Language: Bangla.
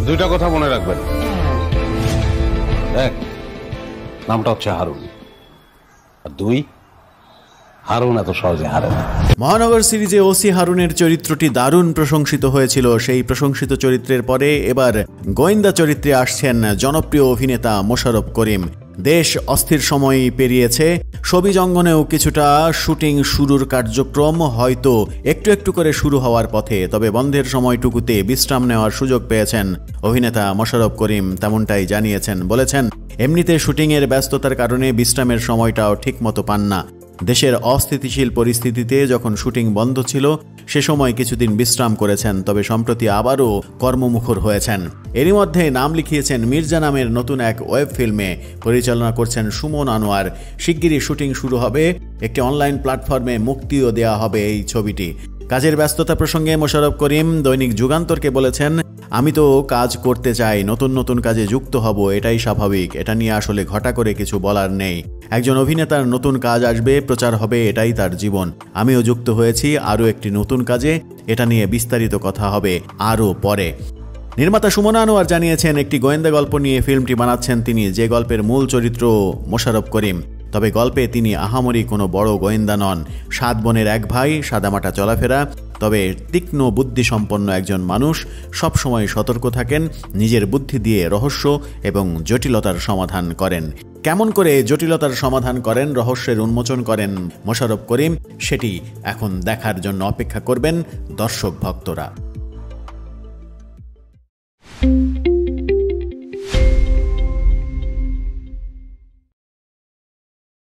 দুইটা কথা মনে রাখবেন। এক, নামটা হচ্ছে হারুন, আর দুই, হারুন এত সহজে হারে না। মহানগর সিরিজে ওসি হারুনের চরিত্রটি দারুণ প্রশংসিত হয়েছিল। সেই প্রশংসিত চরিত্রের পরে এবার গোয়েন্দা চরিত্রে আসছেন জনপ্রিয় অভিনেতা মোশাররফ করিম। দেশ অস্থির সময় পেরিয়েছে, ছবি অঙ্গনেও কিছুটা শুটিং শুরুর কার্যক্রম হয়তো একটু একটু করে শুরু হওয়ার পথে। তবে বন্ধের সময়টুকুতে বিশ্রাম নেওয়ার সুযোগ পেয়েছেন অভিনেতা মোশাররফ করিম, তেমনটাই জানিয়েছেন। বলেছেন, এমনিতে শুটিংয়ের ব্যস্ততার কারণে বিশ্রামের সময়টাও ঠিকমতো পান না। দেশের অস্থিতিশীল পরিস্থিতিতে যখন শুটিং বন্ধ ছিল সে সময় কিছুদিন বিশ্রাম করেছেন, তবে সম্প্রতি আবারও কর্মমুখর হয়েছেন। এরই মধ্যে নাম লিখিয়েছেন মির্জা নামের নতুন এক ওয়েব ফিল্মে। পরিচালনা করছেন সুমন আনোয়ার। শিগগিরই শুটিং শুরু হবে, একটি অনলাইন প্ল্যাটফর্মে মুক্তিও দেওয়া হবে এই ছবিটি। কাজের ব্যস্ততা প্রসঙ্গে মোশাররফ করিম দৈনিক যুগান্তরকে বলেছেন, আমি তো কাজ করতে চাই, নতুন নতুন কাজে যুক্ত হব, এটাই স্বাভাবিক। এটা নিয়ে আসলে ঘটা করে কিছু বলার নেই। একজন অভিনেতার নতুন কাজ আসবে, প্রচার হবে, এটাই তার জীবন। আমিও যুক্ত হয়েছি আরও একটি নতুন কাজে, এটা নিয়ে বিস্তারিত কথা হবে আরও পরে। নির্মাতা সুমন আনোয়ার জানিয়েছেন, একটি গোয়েন্দা গল্প নিয়ে ফিল্মটি বানাচ্ছেন তিনি, যে গল্পের মূল চরিত্র মোশাররফ করিম। তবে গল্পে তিনি আহামরি কোনো বড় গোয়েন্দা নন। 7 বোনের এক ভাই, সাদামাটা চলাফেরা, তবে তীক্ষ্ণ বুদ্ধিসম্পন্ন একজন মানুষ। সবসময় সতর্ক থাকেন, নিজের বুদ্ধি দিয়ে রহস্য এবং জটিলতার সমাধান করেন। কেমন করে জটিলতার সমাধান করেন, রহস্যের উন্মোচন করেন মোশাররফ করিম, সেটি এখন দেখার জন্য অপেক্ষা করবেন দর্শক ভক্তরা।